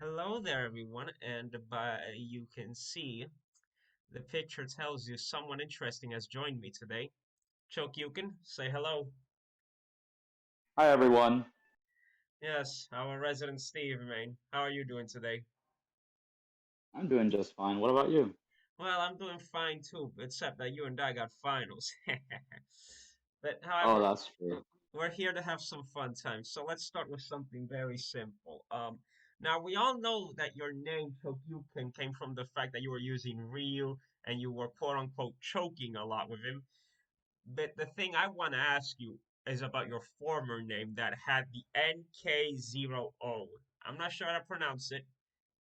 Hello there, everyone. And by you can see, the picture tells you someone interesting has joined me today. Chokeyuken, say hello. Hi everyone. Yes, our resident Steve, man. How are you doing today? I'm doing just fine. What about you? Well, I'm doing fine too, except that you and I got finals. But Oh, however, that's true. we're here to have some fun time. So let's start with something very simple. Now we all know that your name Chokeyuken came from the fact that you were using real and you were quote unquote choking a lot with him. But the thing I want to ask you is about your former name that had the NK0O. I'm not sure how to pronounce it.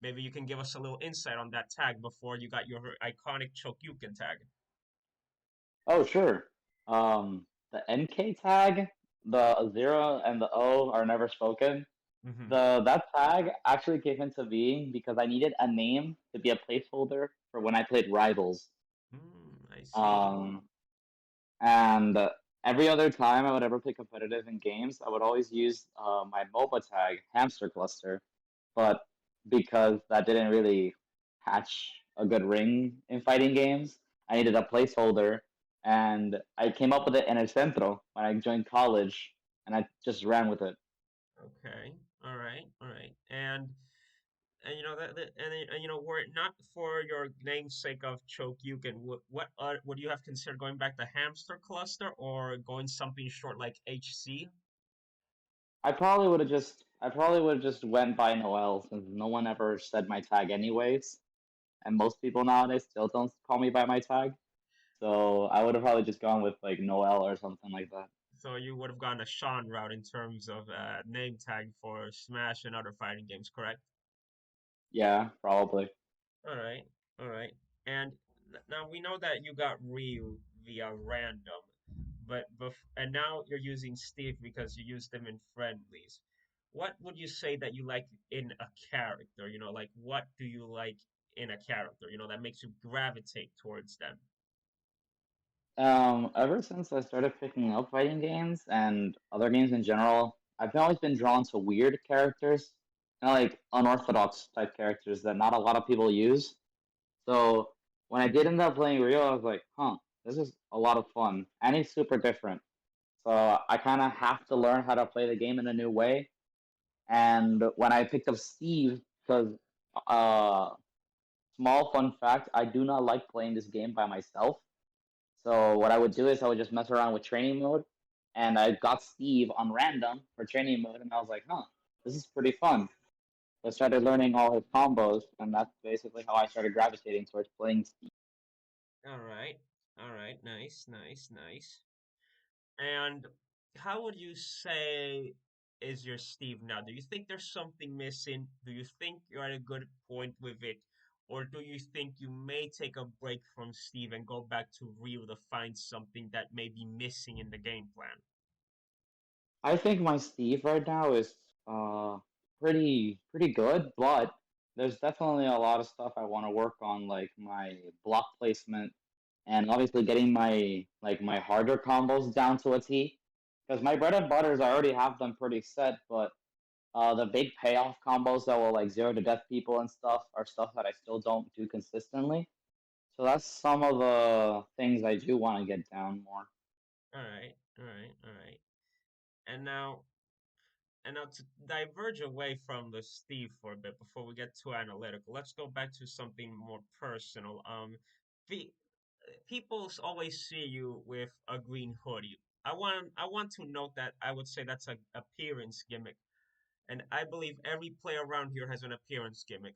Maybe you can give us a little insight on that tag before you got your iconic Chokyuken tag. Oh, sure. The NK tag, the zero and the O are never spoken. Mm-hmm. That tag actually came into being because I needed a name to be a placeholder for when I played Rivals. I see. Um, and every other time I would ever play competitive in games, I would always use my MOBA tag, Hamster Cluster. But because that didn't really hatch a good ring in fighting games, I needed a placeholder, and I came up with it in El Centro when I joined college, and I just ran with it. Okay. All right. All right. And you know and you know were it not for your namesake of Chokyuken, what would you have considered going back to Hamster Cluster or going something short like HC? I probably would have just went by Noel since no one ever said my tag anyways, and most people nowadays still don't call me by my tag. So I would have probably just gone with like Noel or something like that. So you would have gone a Sean route in terms of name tag for Smash and other fighting games, correct? Yeah, probably. All right, all right. And now we know that you got Ryu via random, and now you're using Steve because you used them in friendlies. What would you say that you like in a character? You know, like what do you like in a character? You know, that makes you gravitate towards them. Ever since I started picking up fighting games and other games in general, I've always been drawn to weird characters, like unorthodox type characters that not a lot of people use. So when I did end up playing Rio, I was like, huh, this is a lot of fun, and it's super different. So I kind of have to learn how to play the game in a new way. And when I picked up Steve, because uh, small fun fact, I do not like playing this game by myself. So what I would do is I would just mess around with training mode, and I got Steve on random for training mode, and I was like, huh, this is pretty fun. So I started learning all his combos, and that's basically how I started gravitating towards playing Steve. All right, all right, nice, nice, nice. And how would you say is your Steve now? Do you think there's something missing? Do you think you're at a good point with it? Or do you think you may take a break from Steve and go back to Rio to find something that may be missing in the game plan? I think my Steve right now is uh pretty good, but there's definitely a lot of stuff I want to work on, like my block placement and obviously getting my harder combos down to a T. Because my bread and butters, I already have them pretty set, but the big payoff combos that will like zero to death people and stuff are stuff that I still don't do consistently. So that's some of the things I do want to get down more. All right, all right, all right. And now, and now to diverge away from the Steve for a bit before we get too analytical, let's go back to something more personal. The people always see you with a green hoodie. I want to note that I would say that's an appearance gimmick, and I believe every player around here has an appearance gimmick.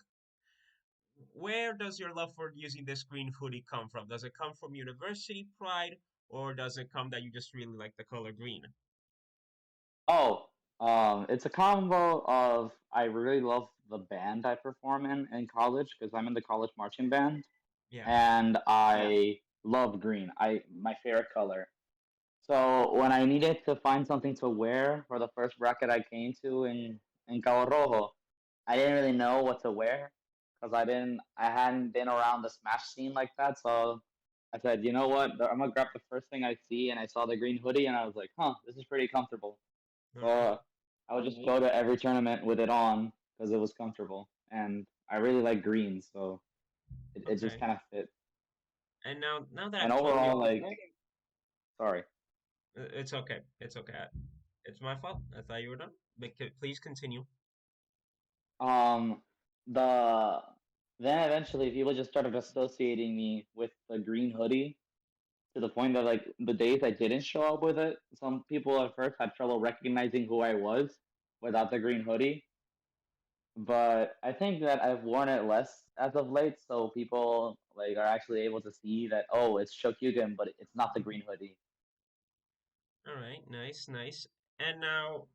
Where does your love for using this green hoodie come from? Does it come from university pride, or does it come that you just really like the color green? Oh, it's a combo of I really love the band I perform in college because I'm in the college marching band, Yeah. and I love green. My favorite color. So when I needed to find something to wear for the first bracket I came to in Cabo Rojo, I didn't really know what to wear because I hadn't been around the Smash scene like that. So I said, you know what, I'm gonna grab the first thing I see, and I saw the green hoodie, and I was like, huh, this is pretty comfortable. All right. So I would just go to every tournament with it on because it was comfortable, and I really like green, so it just Okay. kind of fit. And now that And I've told you, overall, like, sorry, it's okay. It's okay. It's my fault. I thought you were done. But please continue. um, the then eventually people just started associating me with the green hoodie to the point that like the days I didn't show up with it, some people at first had trouble recognizing who I was without the green hoodie. But I think that I've worn it less as of late, so people like are actually able to see that oh, it's Chokeyuken, but it's not the green hoodie. All right. Nice, nice. And now,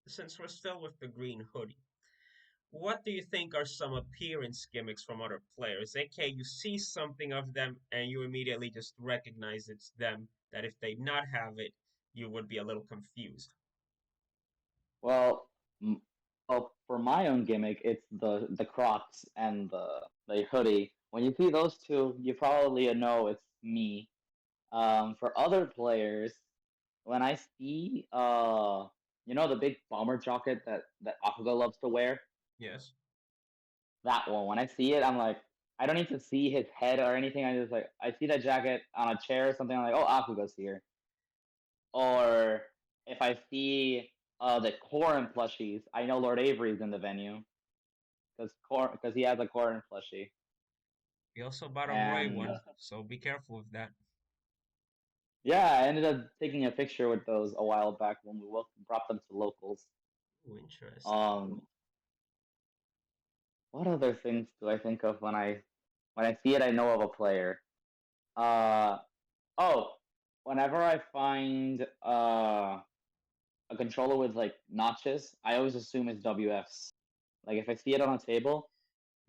since we're still with the green hoodie, what do you think are some appearance gimmicks from other players? AK, you see something of them and you immediately just recognize it's them, that if they not have it, you would be a little confused. Well, m- well, for my own gimmick, it's the Crocs and the hoodie. When you see those two, you probably know it's me. For other players, when I see you know the big bomber jacket that Akuga loves to wear, Yes. that one. When I see it, I'm like, I don't need to see his head or anything. I just like I see that jacket on a chair or something. I'm like, oh, Akuga's here. Or if I see the Corrin plushies, I know Lord Avery's in the venue because he has a Corrin plushie. We also bought a Roy And one, so be careful with that. yeah, I ended up taking a picture with those a while back when we brought them to locals. Ooh, interesting. Um, what other things do I think of when I see it? I know of a player. Uh, oh, whenever I find a controller with like notches, I always assume it's WF's. Like if I see it on a table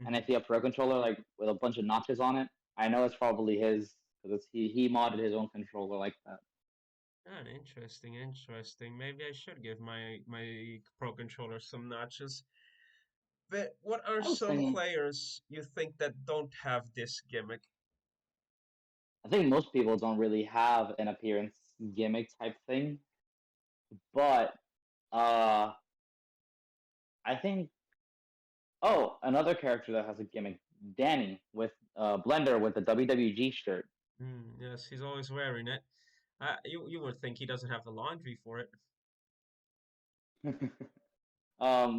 and I Hmm. see a pro controller like with a bunch of notches on it, I know it's probably his because he modded his own controller like that. Ah, interesting, interesting. Maybe I should give my Pro controller some notches. But what are I was some thinking, players you think that don't have this gimmick? I think most people don't really have an appearance gimmick type thing, but uh, I think oh another character that has a gimmick, Danny with Blender with the WWG shirt. Yes, he's always wearing it. You would think he doesn't have the laundry for it.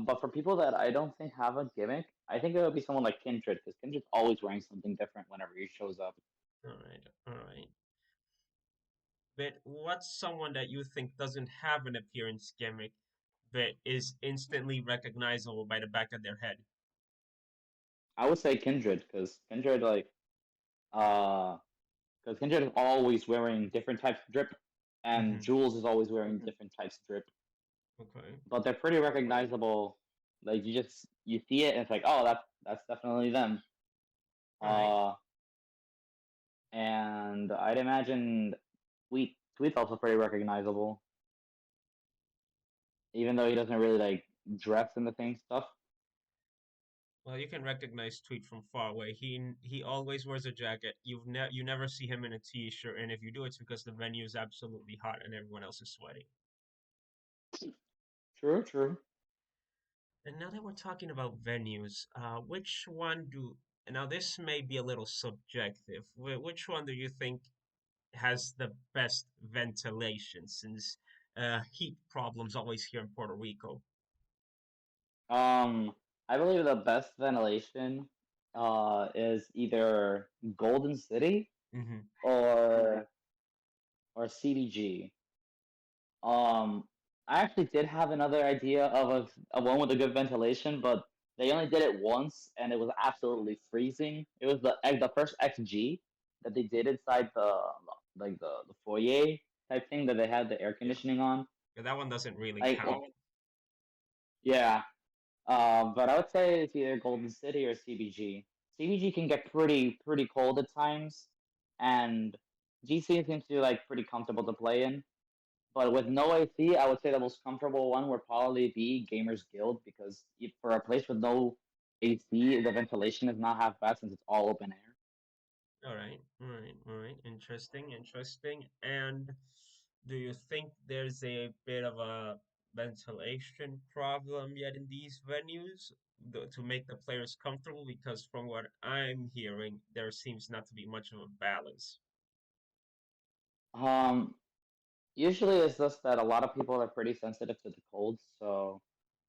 But for people that I don't think have a gimmick, I think it would be someone like Kindred because Kindred's always wearing something different whenever he shows up. All right, all right. But what's someone that you think doesn't have an appearance gimmick, but is instantly recognizable by the back of their head? I would say Kindred because Kindred like uh because Kindred is always wearing different types of drip, and Hmm. Jules is always wearing different types of drip, Okay. but they're pretty recognizable. Like you see it and it's like oh that's definitely them. All right. Uh, and I'd imagine Tweet's also pretty recognizable, even though he doesn't really like dress in the same stuff. Well, you can recognize Tweet from far away. He always wears a jacket. You never see him in a t-shirt, and if you do, it's because the venue is absolutely hot and everyone else is sweating. True, true. And now that we're talking about venues, which one do now this may be a little subjective. Which one do you think has the best ventilation since heat problems always here in Puerto Rico? Um, I believe the best ventilation is either Golden City Hmm. or CBG. Um, I actually did have another idea of one with a good ventilation, but they only did it once, and it was absolutely freezing. It was the first XG that they did inside the foyer type thing that they had the air Yeah. conditioning on. Yeah, that one doesn't really Like, count. yeah, but I would say it's either Golden City or CBG. CBG can get pretty cold at times, and GC seems to be like pretty comfortable to play in. But with no AC, I would say the most comfortable one would probably be Gamers Guild because for a place with no AC, the ventilation is not half bad since it's all open air. All right, all right, all right. Interesting, interesting. And do you think there's a bit of a ventilation problem yet in these venues? to make the players comfortable? Because from what I'm hearing, there seems not to be much of a balance. Um, Usually it's just that a lot of people are pretty sensitive to the cold, so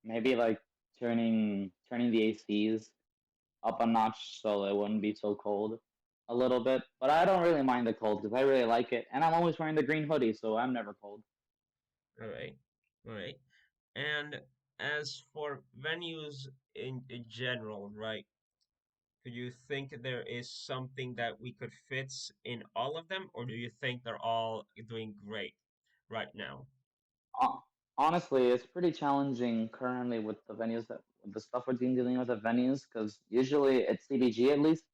maybe like turning the ACs up a notch so it wouldn't be so cold a little bit. But I don't really mind the cold because I really like it, and I'm always wearing the green hoodie, so I'm never cold. All right, all right. And as for venues in general, right? Do you think there is something that we could fit in all of them, or do you think they're all doing great right now? Hon- Honestly, it's pretty challenging currently with the venues that with the stuff we're dealing with the venues because usually at CBG at least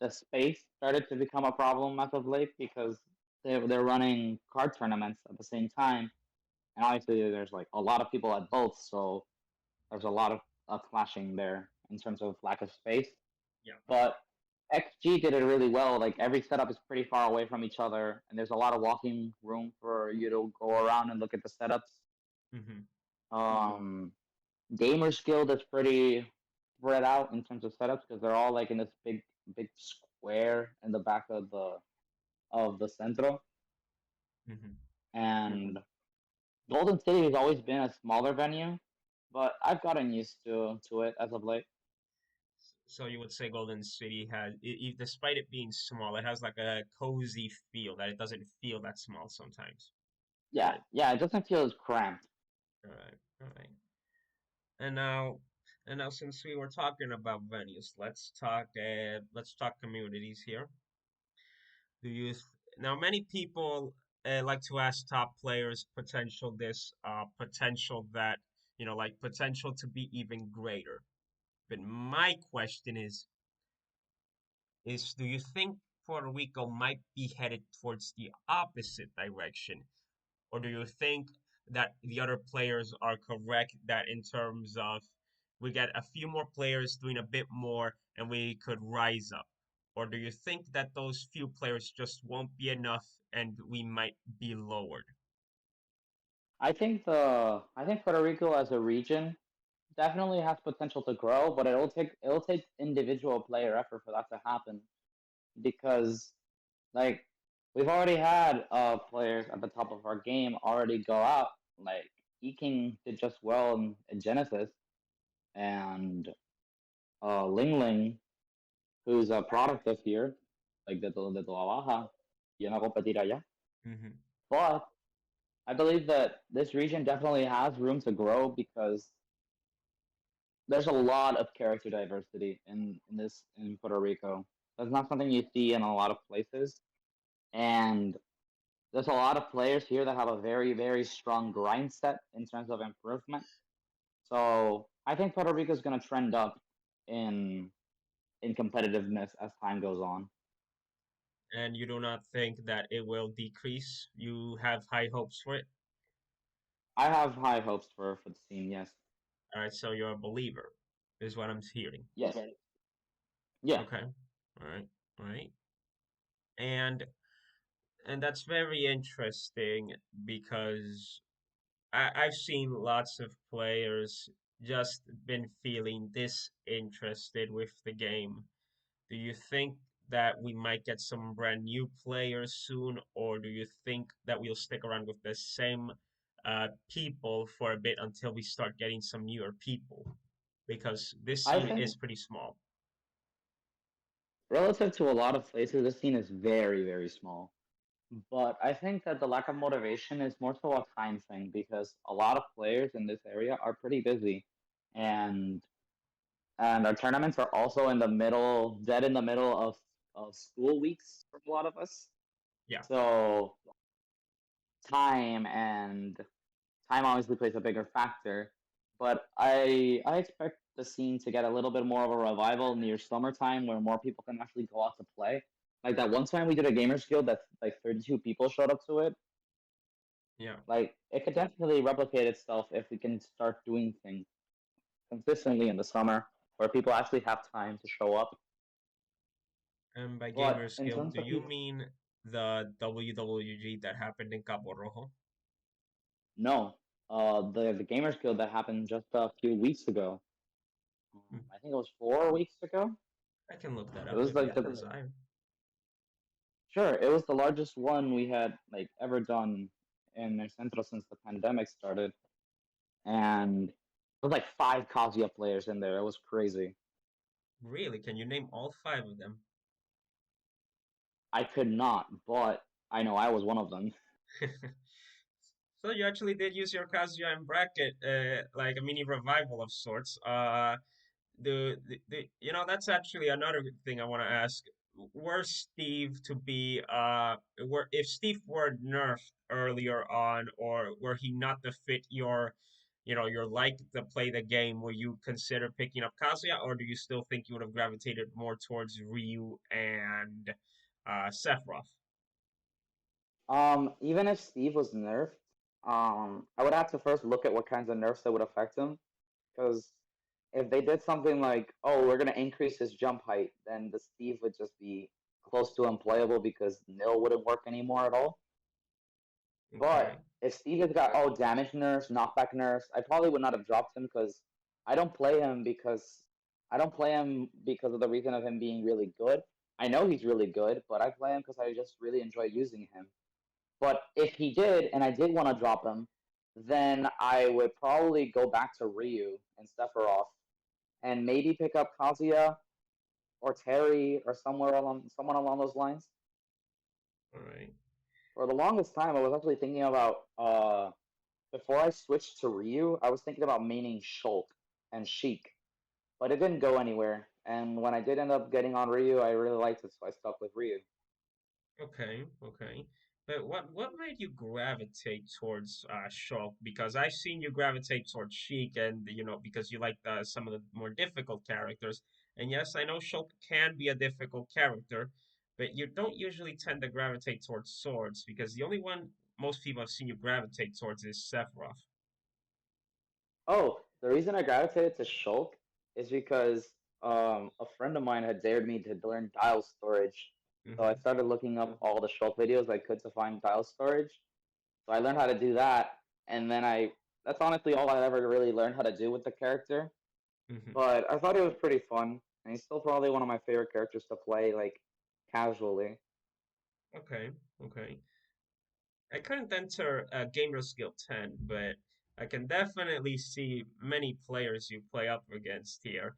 the space started to become a problem as of late because they're running card tournaments at the same time, and obviously there's like a lot of people at both, so there's a lot of clashing there in terms of lack of space. Yeah. But XG did it really well. Like every setup is pretty far away from each other, and there's a lot of walking room for you to go around and look at the setups. Mm-hmm. Um, Gamers Guild is pretty spread out in terms of setups because they're all like in this big square in the back of the centro. Mm-hmm. And Golden City has always been a smaller venue, but I've gotten used to it as of late. So you would say Golden City has, despite it being small, it has like a cozy feel that it doesn't feel that small sometimes. Yeah, yeah, it doesn't feel as cramped. All right, all right. And now, and now, since we were talking about venues, let's talk communities here. Do you th Now many people like to ask top players potential this, potential that, like potential to be even greater. But my question is do you think Puerto Rico might be headed towards the opposite direction? Or do you think that the other players are correct that in terms of we get a few more players doing a bit more and we could rise up? Or do you think that those few players just won't be enough and we might be lowered? I think Puerto Rico as a region definitely has potential to grow, but it'll take individual player effort for that to happen because like we've already had players at the top of our game already go out. Like Eking did just well in Genesis, and Ling Ling, who's a product of here, like de tu baja, y no competir allá. Mm-hmm. But I believe that this region definitely has room to grow because there's a lot of character diversity in Puerto Rico. That's not something you see in a lot of places, and there's a lot of players here that have a very strong grind set in terms of improvement. So I think Puerto Rico is going to trend up in in competitiveness as time goes on. And you do not think that it will decrease? You have high hopes for it? I have high hopes for the team. Yes, All right, so you're a believer, is what I'm hearing. yes, yeah. Okay. All right. All right. And and that's very interesting because I've seen lots of players just been feeling disinterested with the game. Do you think that we might get some brand new players soon, or do you think that we'll stick around with the same people for a bit until we start getting some newer people? Because this I scene think is pretty small. relative to a lot of places, this scene is very small. But I think that the lack of motivation is more so a time thing because a lot of players in this area are pretty busy, and our tournaments are also in the middle, dead in the middle of school weeks for a lot of us. Yeah. So time time obviously plays a bigger factor. But I expect the scene to get a little bit more of a revival near summertime where more people can actually go out to play. Like that one time we did a gamers guild that like 32 people showed up to it. Yeah. Like it could definitely replicate itself if we can start doing things consistently in the summer where people actually have time to show up. And by But Gamers in Guild, terms do of you people, mean the WWG that happened in Cabo Rojo? no, the gamers guild that happened just a few weeks ago. Hmm. I think it was 4 weeks ago. I can look that It up was if you like have the desire. sure. It was the largest one we had like ever done in El Centro since the pandemic started, and there was like 5 Kazuya players in there. It was crazy. Really? Can you name all five of them? I could not, but I know I was one of them. So you actually did use your Kazuya and bracket, like a mini revival of sorts. You know, that's actually another thing I want to ask. Were Steve to be were if Steve were nerfed earlier on, or were he not to fit your, you know, your like to play the game, will you consider picking up Kazuya, or do you still think you would have gravitated more towards Ryu and Sephiroth? Even if Steve was nerfed, I would have to first look at what kinds of nerfs that would affect him. Because if they did something like, oh, we're gonna increase his jump height, then the Steve would just be close to unplayable because nil wouldn't work anymore at all. But Okay. if Steve has got damage nerfs, knockback nerfs, I probably would not have dropped him because I don't play him because I don't play him because of the reason of him being really good. I know he's really good, but I play him because I just really enjoy using him. But if he did, and I did want to drop him, then I would probably go back to Ryu and Sephiroth, and maybe pick up Kazuya or Terry or somewhere along someone along those lines. All right. For the longest time, I was actually thinking about before I switched to Ryu, I was thinking about maining Shulk and Sheik, but it didn't go anywhere. And when I did end up getting on Ryu, I really liked it, so I stuck with Ryu. Okay, okay. But what made you gravitate towards Shulk? Because I've seen you gravitate towards Sheik, and you know because you like some of the more difficult characters. And yes, I know Shulk can be a difficult character, but you don't usually tend to gravitate towards swords because the only one most people have seen you gravitate towards is Sephiroth. Oh, the reason I gravitated to Shulk is because a friend of mine had dared me to learn dial storage. So I Mm-hmm. started looking up all the Shulk videos I could to find dial storage. So I learned how to do that, and then that's honestly all I ever really learned how to do with the character. Mm-hmm. But I thought it was pretty fun, and he's still probably one of my favorite characters to play like casually. Okay, okay. I couldn't enter Gamer Skill 10, but I can definitely see many players you play up against here.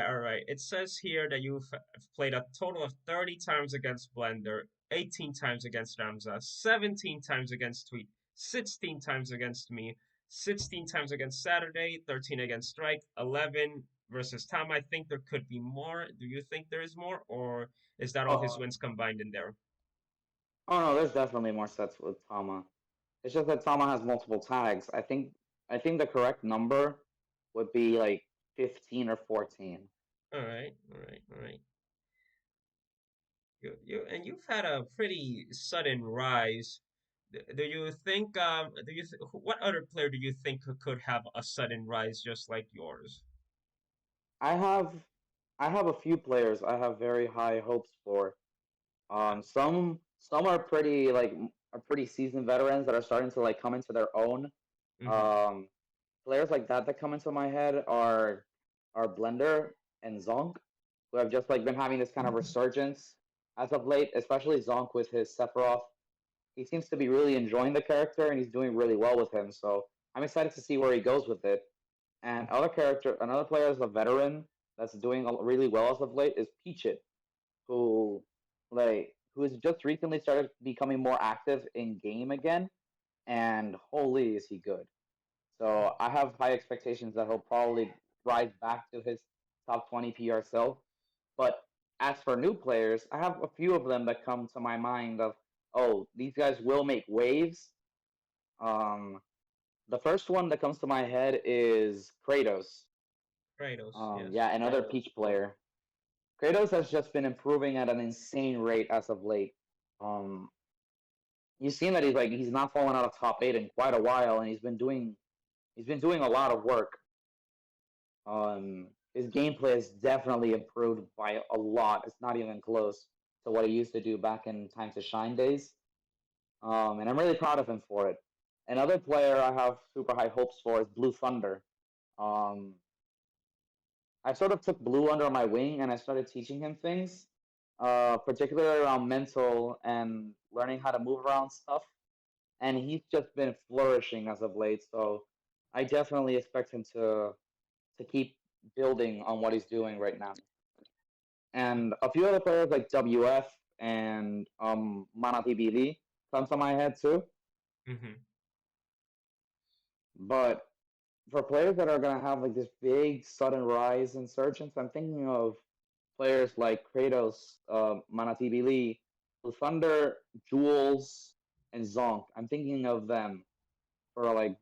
All right, it says here that you've played a total of 30 times against Blender, 18 times against Ramza, 17 times against Tweet, 16 times against me, 16 times against Saturday, 13 against Strike, 11 versus Tom. I think there could be more. Do you think there is more, or is that all his Oh, wins combined in there? oh no, there's definitely more sets with Tama. It's just that Tama has multiple tags. I think the correct number would be like 15 or 14. All right, all right, all right. And you've had a pretty sudden rise. Do you think what other player do you think could have a sudden rise just like yours? I have I have a few players I have very high hopes for. Some are pretty are pretty seasoned veterans that are starting to like come into their own. Mm-hmm. Um, Players like that come into my head are Blender and Zonk, who have just like been having this kind of resurgence as of late, especially Zonk with his Sephiroth. He seems to be really enjoying the character and he's doing really well with him. So I'm excited to see where he goes with it. And another player as a veteran that's doing really well as of late is Peachit, who who has just recently started becoming more active in game again. And holy, is he good! So I have high expectations that he'll probably rise back to his top 20 PRSL. But as for new players, I have a few of them that come to my mind of, oh, these guys will make waves. Um, the first one that comes to my head is Kratos. Kratos, yes. Yeah, another Peach player. Kratos has just been improving at an insane rate as of late. Um, you've seen that he's not fallen out of top 8 in quite a while, and he's been doing a lot of work. His gameplay has definitely improved by a lot. It's not even close to what he used to do back in Time to Shine days. And I'm really proud of him for it. Another player I have super high hopes for is Blue Thunder. Um, I sort of took Blue under my wing and I started teaching him things, particularly around mental and learning how to move around stuff. And he's just been flourishing as of late. So I definitely expect him to keep building on what he's doing right now. And a few other players like WF and Manatibili comes to my head too. Mm-hmm. But for players that are gonna have like this big sudden rise in Surgeons, I'm thinking of players like Kratos, Manatibili, Thunder, Jules, and Zonk. I'm thinking of them for like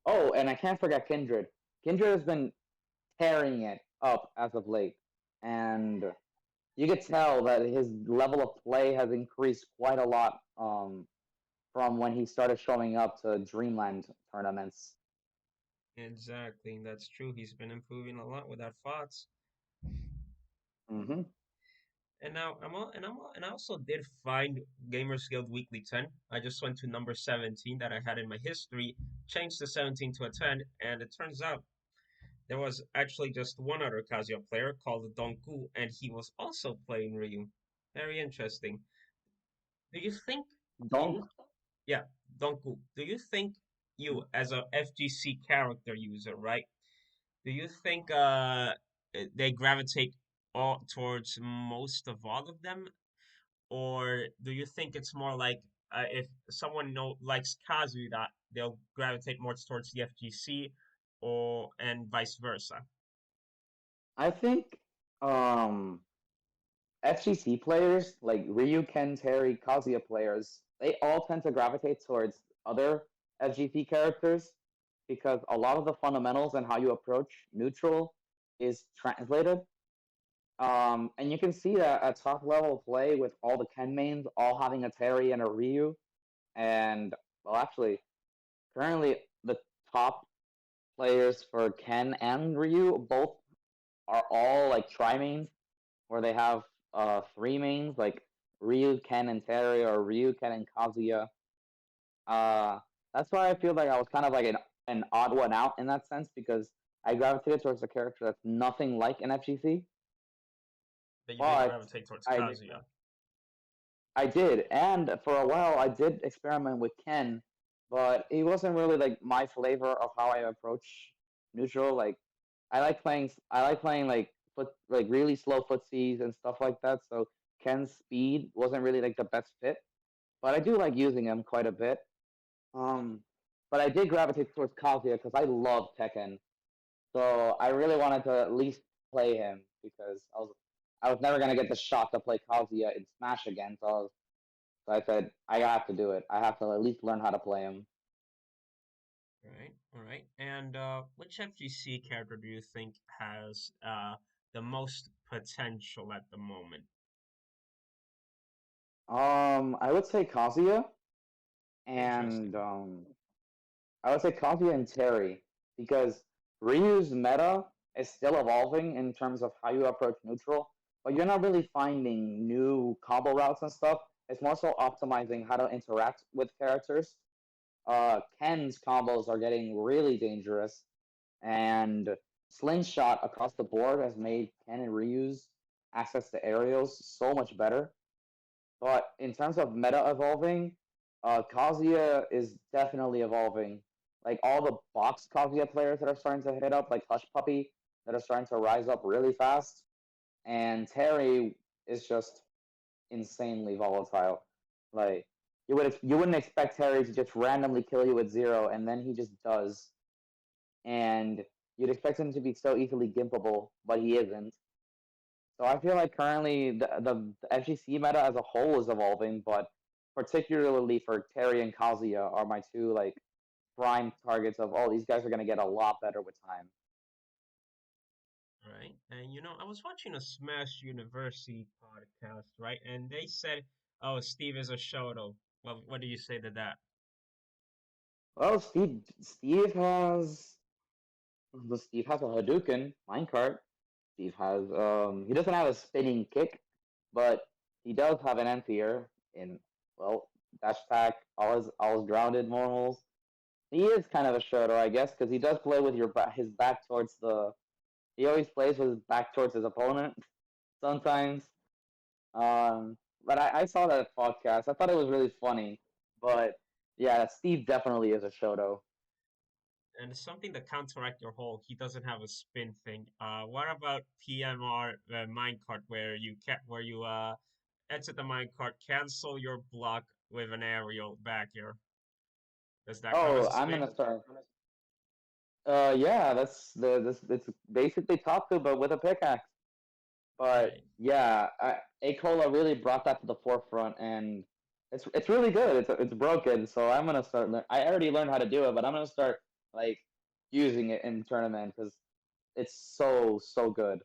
oh, and I can't forget Kindred. Kindred has been tearing it up as of late, and you could tell that his level of play has increased quite a lot from when he started showing up to Dreamland tournaments. Exactly, that's true. He's been improving a lot with that thoughts. Hmm. And now and I also did find Gamers Guild Weekly 10. I just went to number 17 that I had in my history, changed the 17 to a 10, and it turns out there was actually just one other Kazuya player called Donku, and he was also playing Ryu. Very interesting. Do you think Donk. you, yeah, Donku, do you think you, as a FGC character user, right? Do you think they gravitate all towards most of all of them, or do you think it's more like if someone likes Kazuya, they'll gravitate more towards the FGC, or and vice versa? I think um, FGC players like Ryu, Ken, Terry, Kazuya players, they all tend to gravitate towards other FGC characters because a lot of the fundamentals and how you approach neutral is translated. And you can see that at top level play with all the Ken mains all having a Terry and a Ryu. And, well, actually, currently the top players for Ken and Ryu both are all like tri mains where they have three mains like Ryu, Ken, and Terry, or Ryu, Ken, and Kazuya. Uh, that's why I feel like I was kind of like an odd one out in that sense because I gravitated towards a character that's nothing like an FGC, That you did but gravitate towards I Kazuya. I did, and for a while I did experiment with Ken, but he wasn't really like my flavor of how I approach neutral. Like I like playing like like really slow footsies and stuff like that. So Ken's speed wasn't really like the best fit, but I do like using him quite a bit. Um, but I did gravitate towards Kazuya because I love Tekken, so I really wanted to at least play him because I was never gonna get the shot to play Kazuya in Smash again. So I said I have to do it. I have to at least learn how to play him. All right. And which FGC character do you think has the most potential at the moment? I would say Kazuya Interesting. and I would say Kazuya and Terry because Ryu's meta is still evolving in terms of how you approach neutral, but you're not really finding new combo routes and stuff. It's more so optimizing how to interact with characters. Ken's combos are getting really dangerous, and Slingshot across the board has made Ken and Ryu's access to aerials so much better. But in terms of meta evolving, Kazuya is definitely evolving. Like all the box Kazuya players that are starting to hit up, like Hush Puppy, that are starting to rise up really fast, and Terry is just insanely volatile. Like you wouldn't expect Terry to just randomly kill you with zero, and then he just does. And you'd expect him to be so easily gimpable, but he isn't. So I feel like currently the FGC meta as a whole is evolving, but particularly for Terry and Kazuya are my two like prime targets of oh these guys are gonna get a lot better with time. Right. And I was watching a Smash University podcast, right? And they said, "Oh, Steve is a Shoto." Well, what do you say to that? Well, Steve has a Hadouken minecart. Steve has he doesn't have a spinning kick, but he does have an anti-air in well dash attack, all his grounded normals. He is kind of a shooter, I guess, because he does play with his back towards He always plays with his back towards his opponent sometimes. But I saw that podcast. I thought it was really funny. But yeah, Steve definitely is a Shoto. And it's something to counteract your whole he doesn't have a spin thing. What about PMR minecart where you exit the minecart, cancel your block with an aerial back here? Does that count as Oh, a I'm spin? gonna start. Yeah, that's the this. It's basically Taku, but with a pickaxe. But Right. yeah, Acola really brought that to the forefront, and it's really good. It's broken, so I'm gonna start. I already learned how to do it, but I'm gonna start like using it in tournament because it's so good.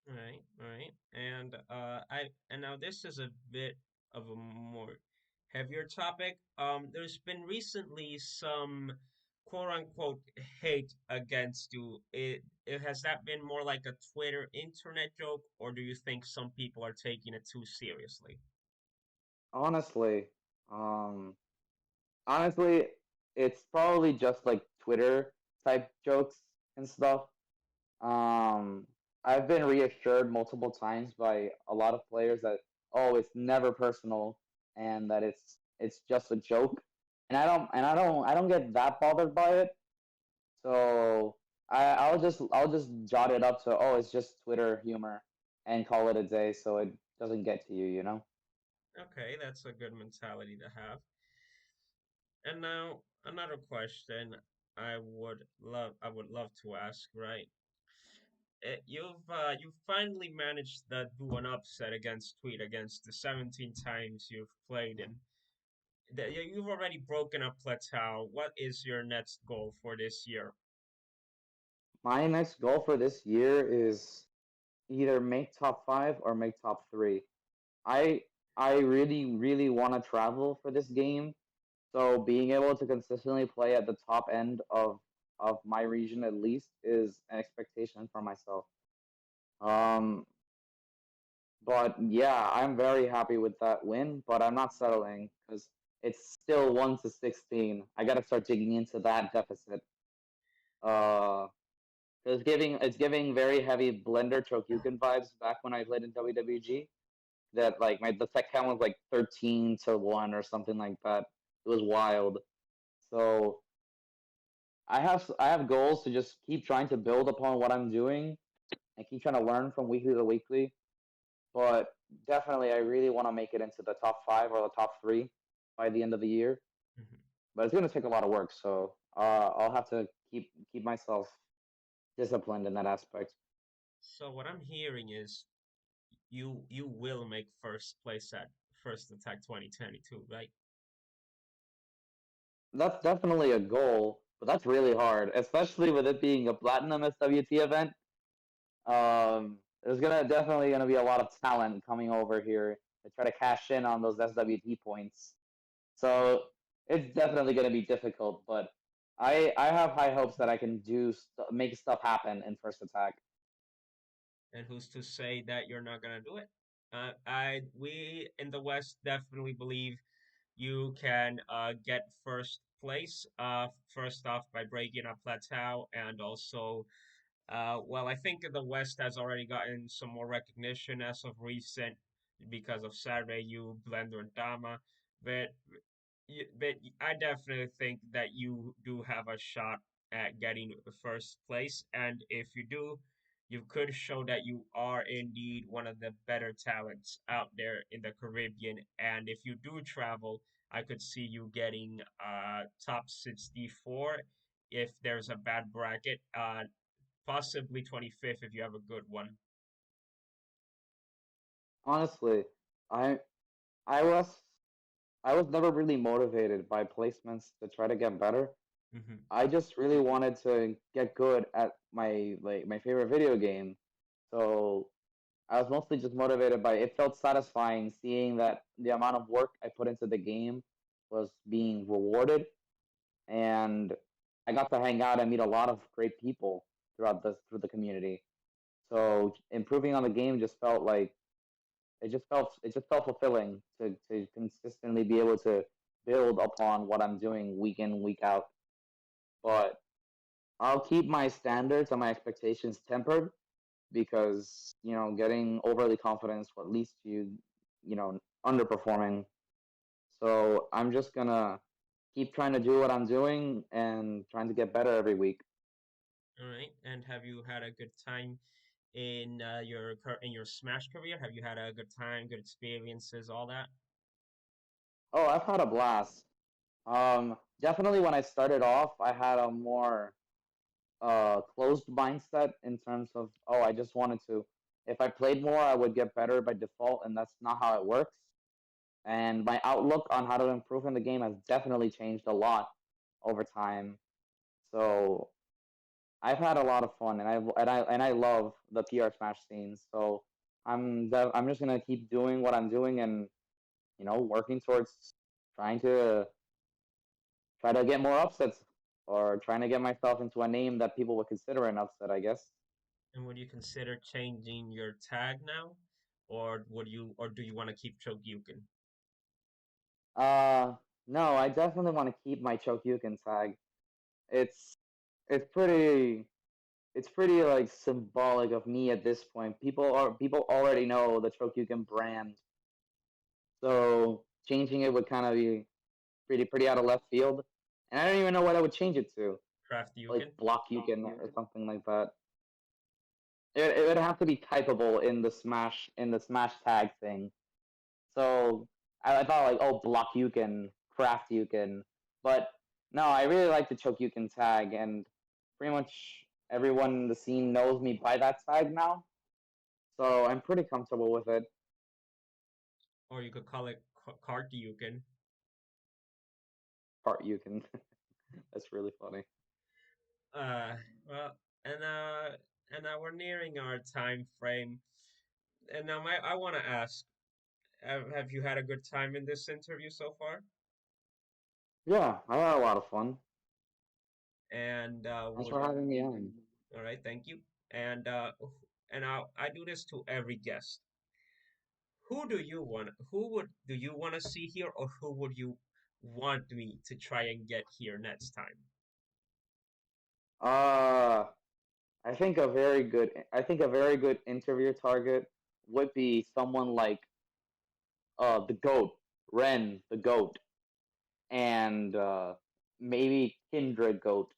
Right, right. And now this is a bit of a more heavier topic. There's been recently some quote unquote hate against you. It has that been more like a Twitter internet joke, or do you think some people are taking it too seriously? Honestly, um, honestly, it's probably just like Twitter type jokes and stuff. Um, I've been reassured multiple times by a lot of players that oh, it's never personal and that it's just a joke. And I don't get that bothered by it. So I'll just jot it up to oh, it's just Twitter humor and call it a day so it doesn't get to you, you know? Okay, that's a good mentality to have. And now another question I would love to ask, right? You've finally managed to do an upset against Tweed against the 17 times you've played in. You've already broken a plateau. What is your next goal for this year? My next goal for this year is either make top 5 or make top 3. I I really want to travel for this game. So being able to consistently play at the top end of my region at least is an expectation for myself. Um, but yeah, I'm very happy with that win, but I'm not settling because it's still 1-16. I gotta start digging into that deficit. Uh, it's giving very heavy Blender Chokeyuken vibes back when I played in WWG. That like the tech count was like 13-1 or something like that. It was wild. So I have goals to just keep trying to build upon what I'm doing and keep trying to learn from weekly to weekly. But definitely, I really want to make it into the top 5 or the top 3 by the end of the year. Mhm. But it's gonna take a lot of work, so I'll have to keep myself disciplined in that aspect. So what I'm hearing is you will make first place at First Attack 2022, right? That's definitely a goal, but that's really hard, especially with it being a platinum SWT event. There's gonna definitely gonna be a lot of talent coming over here to try to cash in on those SWT points. So it's definitely gonna be difficult, but I have high hopes that I can make stuff happen in first attack. And who's to say that you're not gonna do it? I We in the West definitely believe you can get first place. First off by breaking a plateau, and also, well, I think the West has already gotten some more recognition as of recent because of Saturday U, Blender, and Dama. But but I definitely think that you do have a shot at getting the first place, and if you do, you could show that you are indeed one of the better talents out there in the Caribbean. And if you do travel, I could see you getting top 64 if there's a bad bracket, possibly 25th if you have a good one. Honestly, I I was I was never really motivated by placements to try to get better. Hmm. I just really wanted to get good at my favorite video game. So I was mostly just motivated by it felt satisfying seeing that the amount of work I put into the game was being rewarded, and I got to hang out and meet a lot of great people through the community. So improving on the game just felt like it just felt fulfilling to consistently be able to build upon what I'm doing week in week out. But I'll keep my standards and my expectations tempered because getting overly confident is what leads to underperforming. So I'm just gonna keep trying to do what I'm doing and trying to get better every week. All right. And have you had a good time in in your Smash career? Have you had a good time, good experiences, all that? Oh, I've had a blast. Definitely when I started off, I had a more closed mindset in terms of, oh, I just wanted to. If I played more, I would get better by default, and that's not how it works. And my outlook on how to improve in the game has definitely changed a lot over time. So I've had a lot of fun, and I love the PR Smash scene. So I'm just gonna keep doing what I'm doing, and working towards trying to try to get more upsets, or trying to get myself into a name that people would consider an upset, I guess. And would you consider changing your tag now, or do you want to keep Chokeyuken? Uh, no, I definitely want to keep my Chokeyuken tag. It's it's pretty it's pretty like symbolic of me at this point. People already know the Chokuyuken brand, so changing it would kind of be pretty out of left field. And I don't even know what I would change it to, Craft like Yuken? Block Yuken or something like that. It would have to be typable in the Smash tag thing. So I thought like, oh, Block Yuken, Craft Yuken, but no, I really like the Chokyuken tag, and pretty much everyone in the scene knows me by that tag now. So I'm pretty comfortable with it. Or you could call it Cart Yuken. Part Yuken. That's really funny. Uh, well, and now we're nearing our time frame. And now I want to ask, have you had a good time in this interview so far? Yeah, I had a lot of fun. And Thanks would for having me on. all right, thank you. And I do this to every guest. Who would do you want to see here, or who would you want me to try and get here next time? Uh, I think a very good interview target would be someone like the goat, Ren the goat, and maybe Kindred goat.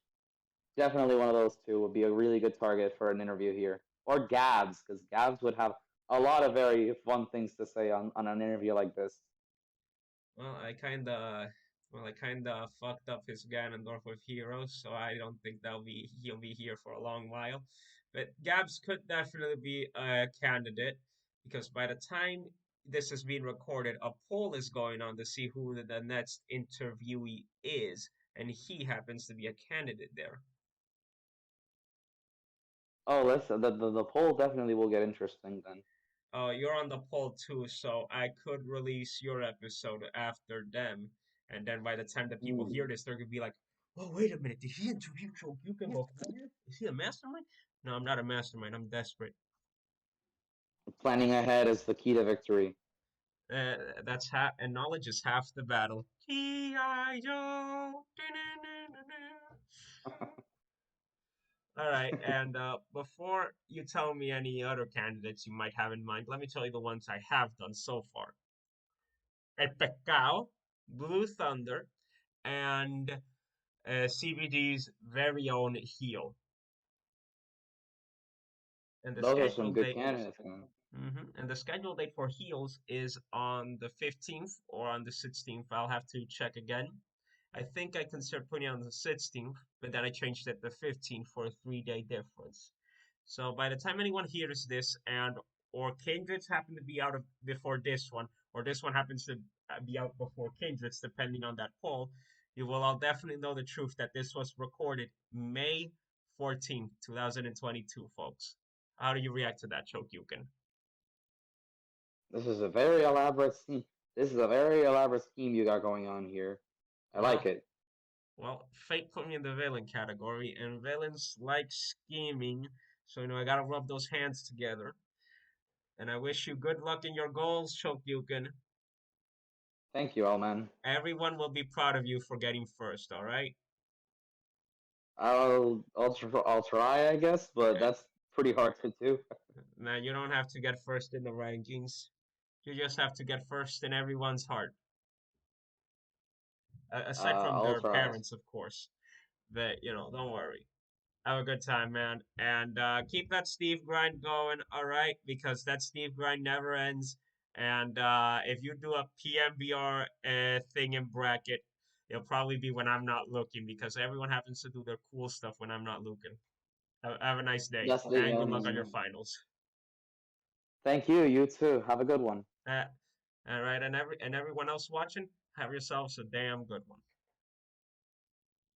Definitely one of those two would be a really good target for an interview here. Or Gabs, because Gabs would have a lot of very fun things to say on an interview like this. Well, I kinda fucked up his Ganondorf with heroes, so I don't think he'll be here for a long while. But Gabs could definitely be a candidate because by the time this is being recorded, a poll is going on to see who the next interviewee is, and he happens to be a candidate there. Oh, the poll definitely will get interesting then. You're on the poll too, so I could release your episode after them, and then by the time that people Ooh. hear this, they're gonna be like, "Oh, wait a minute, did he interview Chokeyuken before? Is he a mastermind?" No, I'm not a mastermind. I'm desperate. Planning ahead is the key to victory. That's half, and knowledge is half the battle. G.I. Joe. All right, and before you tell me any other candidates you might have in mind, let me tell you the ones I have done so far. El Pecado, Blue Thunder, and CBD's very own Heal. And the Those are some scheduled good date, candidates, man. and the scheduled date for Heals is on the 15th or on the 16th. I'll have to check again. I think I considered putting it on the 16th, but then I changed it to 15th for a 3 day difference. So by the time anyone hears this, and or Kindreds happen to be out of before this one, or this one happens to be out before Kindreds, depending on that poll, you will all definitely know the truth that this was recorded May 14th, 2022, folks. How do you react to that, Chokeyuken? This is a very elaborate scheme. This is a very elaborate scheme you got going on here. I like Well, it. fate put me in the villain category, and villains like scheming, so I gotta rub those hands together. And I wish you good luck in your goals, Chokeyuken. Thank you, LMAN. Everyone will be proud of you for getting first, all right? I'll try, I guess, but Eh, that's pretty hard to do. Man, you don't have to get first in the rankings. You just have to get first in everyone's heart. Aside from I'll their try. parents, of course. But, don't worry. Have a good time, man. And keep that Steve grind going, all right? Because that Steve grind never ends. And if you do a PMBR thing in bracket, it'll probably be when I'm not looking because everyone happens to do their cool stuff when I'm not looking. Have a nice day That's the and good luck on your finals. Thank you. You too. Have a good one. Uh, all right, and everyone else watching, have yourselves a damn good one.